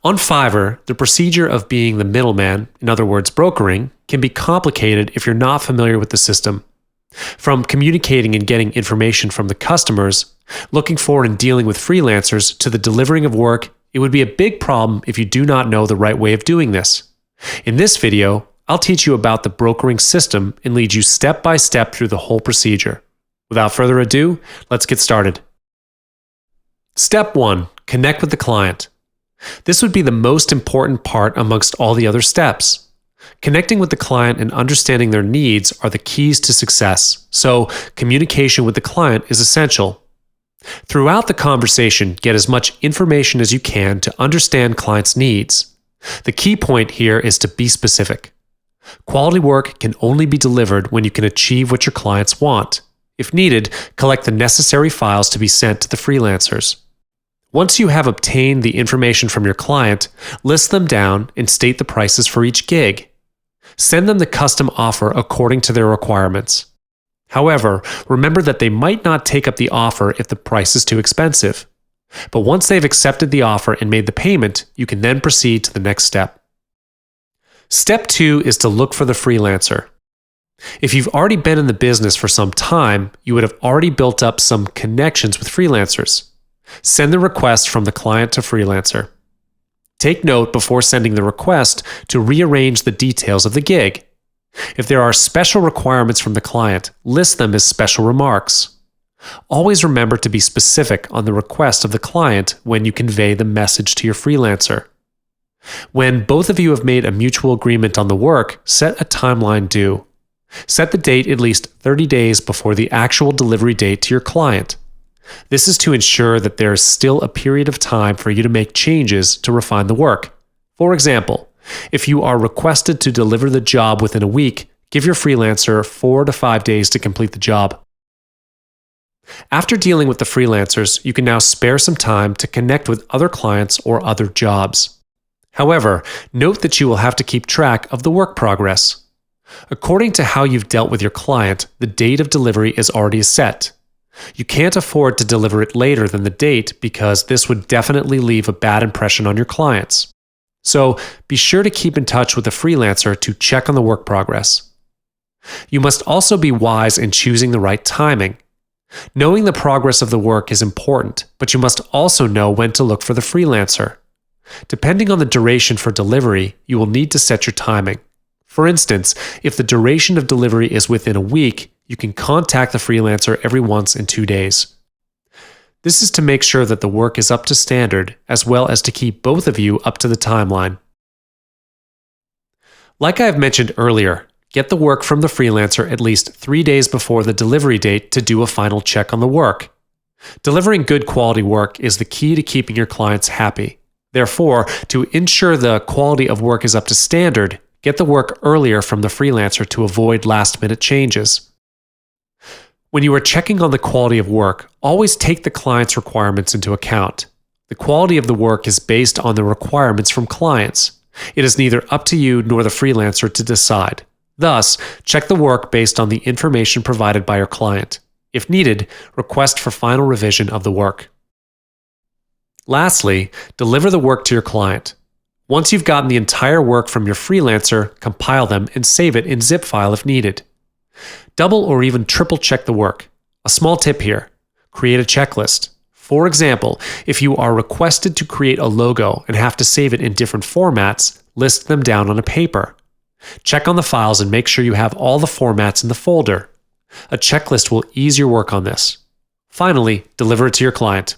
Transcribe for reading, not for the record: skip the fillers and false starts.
On Fiverr, the procedure of being the middleman, in other words, brokering, can be complicated if you're not familiar with the system. From communicating and getting information from the customers, looking for and dealing with freelancers, to the delivering of work, it would be a big problem if you do not know the right way of doing this. In this video, I'll teach you about the brokering system and lead you step by step through the whole procedure. Without further ado, let's get started. Step 1. Connect with the client. This would be the most important part amongst all the other steps. Connecting with the client and understanding their needs are the keys to success, so communication with the client is essential. Throughout the conversation, get as much information as you can to understand clients' needs. The key point here is to be specific. Quality work can only be delivered when you can achieve what your clients want. If needed, collect the necessary files to be sent to the freelancers. Once you have obtained the information from your client, list them down and state the prices for each gig. Send them the custom offer according to their requirements. However, remember that they might not take up the offer if the price is too expensive. But once they've accepted the offer and made the payment, you can then proceed to the next step. Step 2 is to look for the freelancer. If you've already been in the business for some time, you would have already built up some connections with freelancers. Send the request from the client to freelancer. Take note before sending the request to rearrange the details of the gig. If there are special requirements from the client, list them as special remarks. Always remember to be specific on the request of the client when you convey the message to your freelancer. When both of you have made a mutual agreement on the work, set a timeline due. Set the date at least 30 days before the actual delivery date to your client. This is to ensure that there is still a period of time for you to make changes to refine the work. For example, if you are requested to deliver the job within a week, give your freelancer 4 to 5 days to complete the job. After dealing with the freelancers, you can now spare some time to connect with other clients or other jobs. However, note that you will have to keep track of the work progress. According to how you've dealt with your client, the date of delivery is already set. You can't afford to deliver it later than the date because this would definitely leave a bad impression on your clients. So be sure to keep in touch with the freelancer to check on the work progress. You must also be wise in choosing the right timing. Knowing the progress of the work is important, but you must also know when to look for the freelancer. Depending on the duration for delivery, you will need to set your timing. For instance, if the duration of delivery is within a week, you can contact the freelancer every once in 2 days. This is to make sure that the work is up to standard, as well as to keep both of you up to the timeline. Like I have mentioned earlier, get the work from the freelancer at least 3 days before the delivery date to do a final check on the work. Delivering good quality work is the key to keeping your clients happy. Therefore, to ensure the quality of work is up to standard, get the work earlier from the freelancer to avoid last-minute changes. When you are checking on the quality of work, always take the client's requirements into account. The quality of the work is based on the requirements from clients. It is neither up to you nor the freelancer to decide. Thus, check the work based on the information provided by your client. If needed, request for final revision of the work. Lastly, deliver the work to your client. Once you've gotten the entire work from your freelancer, compile them and save it in zip file if needed. Double or even triple check the work. A small tip here: create a checklist. For example, if you are requested to create a logo and have to save it in different formats, list them down on a paper. Check on the files and make sure you have all the formats in the folder. A checklist will ease your work on this. Finally, deliver it to your client.